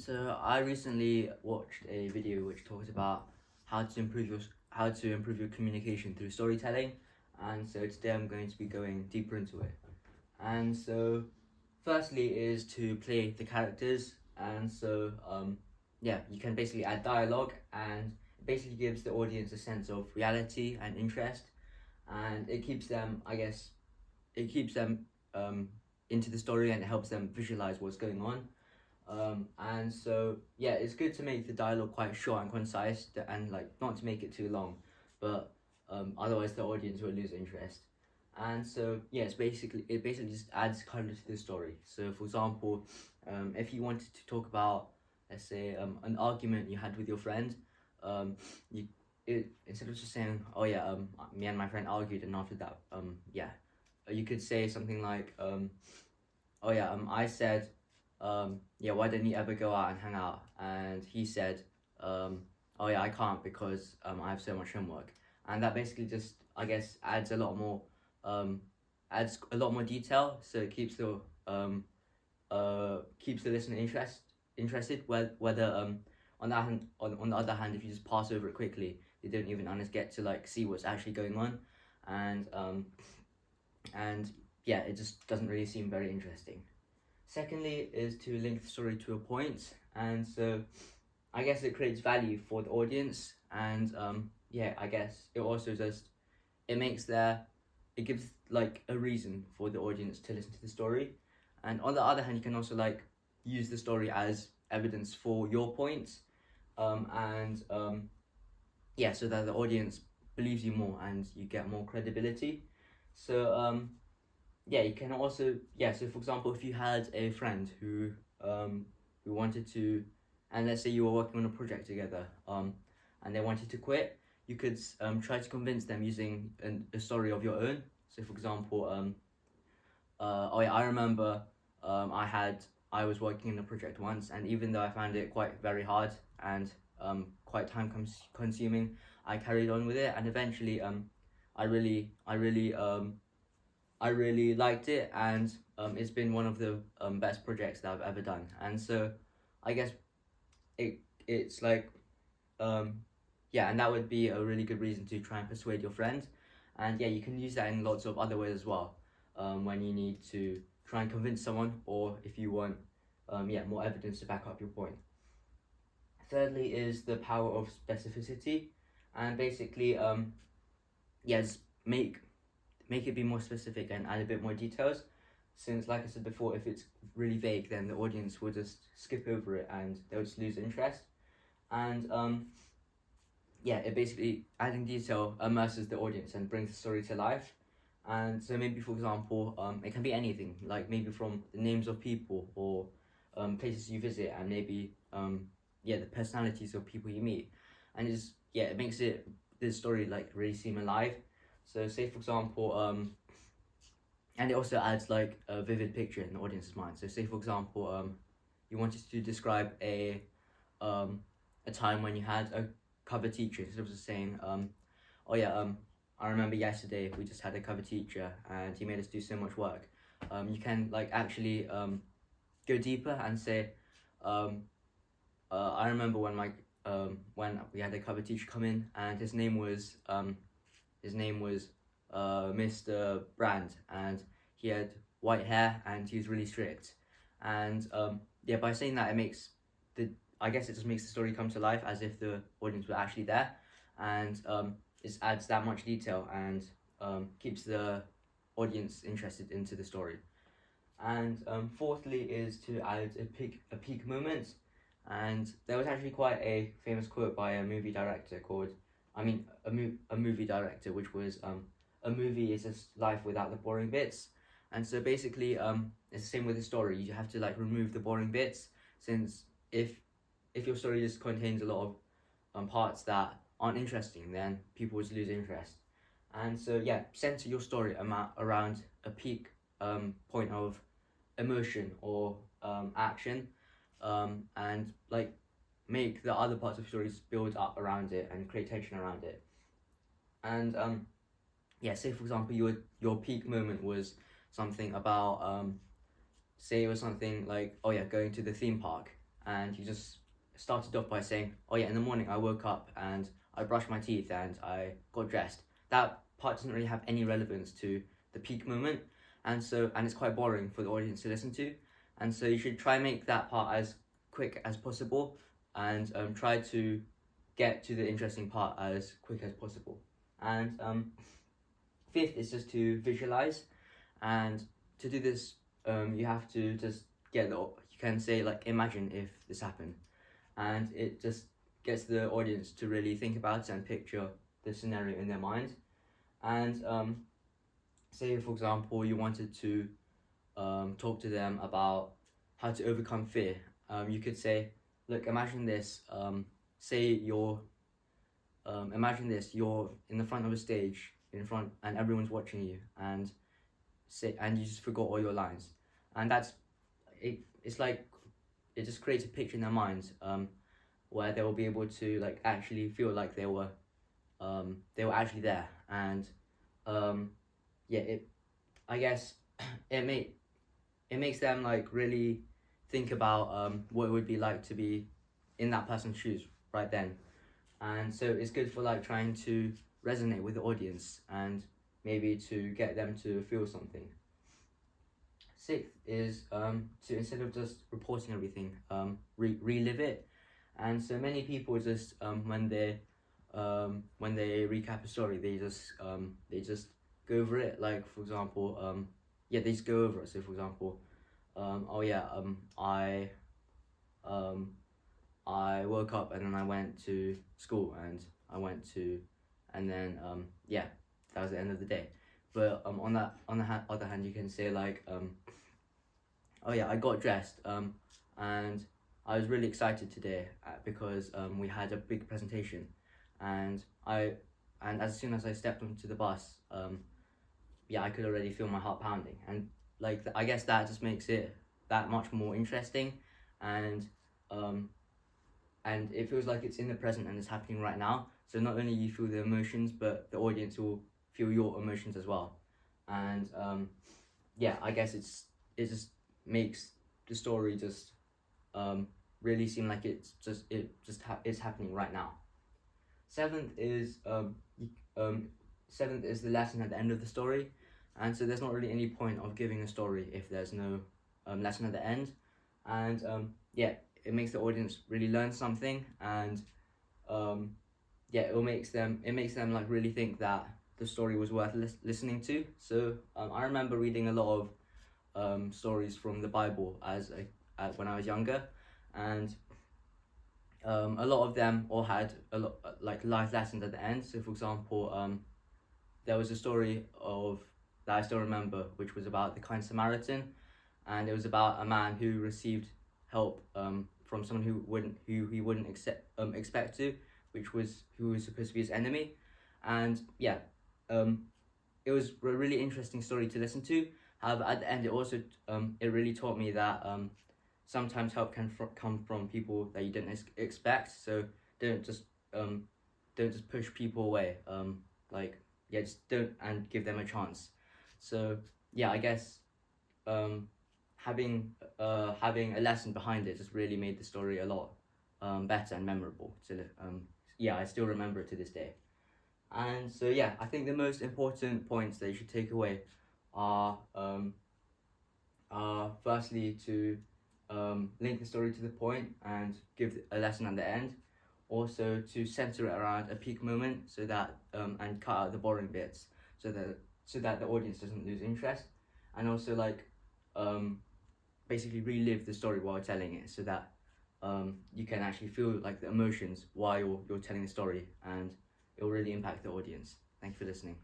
So I recently watched a video which talks about how to improve your communication through storytelling, and so today I'm going to be going deeper into it. And so, firstly is to play the characters, and so yeah, you can basically add dialogue, and it basically gives the audience a sense of reality and interest, and it keeps them, it keeps them into the story, and it helps them visualize what's going on. And so yeah, it's good to make the dialogue quite short and concise, and like not to make it too long, but otherwise the audience will lose interest. And so yeah, it basically just adds color to the story. So for example, if you wanted to talk about, let's say, an argument you had with your friend, you instead of just saying, oh yeah, me and my friend argued, and after that, yeah, you could say something like, oh yeah, I said, yeah, why don't you ever go out and hang out? And he said, oh yeah, I can't because I have so much homework. And that basically just, adds a lot more, adds a lot more detail, so it keeps the listener interested. Whether on the other hand, if you just pass over it quickly, they don't even get to like see what's actually going on, and yeah, it just doesn't really seem very interesting. Secondly is to link the story to a point, and so I guess it creates value for the audience, and yeah, I guess it also just it gives like a reason for the audience to listen to the story. And on the other hand, you can also like use the story as evidence for your points, and yeah, so that the audience believes you more and you get more credibility. So yeah, you can also, yeah, so for example, if you had a friend who wanted to, and let's say you were working on a project together, and they wanted to quit, you could try to convince them using a story of your own. So for example, oh yeah, I remember, I was working in a project once, and even though I found it quite very hard and quite time consuming, I carried on with it, and eventually I really I really liked it, and it's been one of the best projects that I've ever done. And so I guess it's like, yeah, and that would be a really good reason to try and persuade your friend. And yeah, you can use that in lots of other ways as well, when you need to try and convince someone, or if you want yeah, more evidence to back up your point. Thirdly is the power of specificity, and basically yeah, just make it be more specific and add a bit more details, since like I said before, if it's really vague, then the audience will just skip over it and they'll just lose interest. And yeah, it basically, adding detail immerses the audience and brings the story to life. And so maybe, for example, it can be anything, like maybe from the names of people, or places you visit, and maybe yeah, the personalities of people you meet. And it's, yeah, it makes the story like really seem alive. So say for example, and it also adds like a vivid picture in the audience's mind. So say for example, you wanted to describe a time when you had a cover teacher, instead of just saying, oh yeah, I remember yesterday we just had a cover teacher and he made us do so much work. You can like actually go deeper and say, I remember when we had a cover teacher come in, and his name was Mr. Brand, and he had white hair and he was really strict. And yeah, by saying that, it just makes the story come to life as if the audience were actually there, and it adds that much detail, and keeps the audience interested into the story. And fourthly is to add a peak moment. And there was actually quite a famous quote by a movie director called, a movie director, which was, a movie is just life without the boring bits. And so basically, it's the same with the story. You have to like remove the boring bits, since if your story just contains a lot of parts that aren't interesting, then people would lose interest. And so yeah, center your story around a peak point of emotion or action, and like make the other parts of stories build up around it and create tension around it. And yeah, say for example, your peak moment was something about, say it was something like, oh yeah, going to the theme park, and you just started off by saying, oh yeah, in the morning I woke up and I brushed my teeth and I got dressed. That part doesn't really have any relevance to the peak moment, and it's quite boring for the audience to listen to, and so you should try and make that part as quick as possible, and try to get to the interesting part as quick as possible. And fifth is just to visualize, and to do this you have to just you can say like, imagine if this happened, and it just gets the audience to really think about it and picture the scenario in their mind. And say for example you wanted to talk to them about how to overcome fear, you could say, look, imagine this, imagine this, you're in the front of a stage and everyone's watching you, and you just forgot all your lines, and it's like it just creates a picture in their minds, where they will be able to like actually feel like they were actually there. And I guess it makes them like really think about what it would be like to be in that person's shoes right then, and so it's good for like trying to resonate with the audience and maybe to get them to feel something. Sixth is to, instead of just reporting everything, relive it. And so many people just when they recap a story, they just go over it. Like for example, they just go over it. So for example, I woke up and then I went to school and then that was the end of the day. But on the other hand, you can say like, I got dressed and I was really excited today because we had a big presentation, and as soon as I stepped onto the bus, I could already feel my heart pounding, and like I guess that just makes it that much more interesting, and it feels like it's in the present and it's happening right now. So not only you feel the emotions, but the audience will feel your emotions as well. And I guess it just makes the story just really seem like it's happening right now. Seventh is the lesson at the end of the story, and so there's not really any point of giving a story if there's no lesson at the end. And it makes the audience really learn something, and it makes them like really think that the story was worth listening to. So I remember reading a lot of stories from the Bible when I was younger, and a lot of them all had a lot like life lessons at the end. So for example, there was a story that I still remember, which was about the kind Samaritan, and it was about a man who received help from someone who he wouldn't expect to, who was supposed to be his enemy. And it was a really interesting story to listen to. However, at the end, it really taught me that sometimes help can come from people that you didn't expect. So don't just push people away. Just don't, and give them a chance. So I guess having a lesson behind it just really made the story a lot better and memorable. So I still remember it to this day. And so I think the most important points that you should take away are firstly to link the story to the point and give a lesson at the end. Also to center it around a peak moment, so that and cut out the boring bits, so that the audience doesn't lose interest. And also basically relive the story while telling it, so that you can actually feel like the emotions while you're telling the story, and it will really impact the audience. Thank you for listening.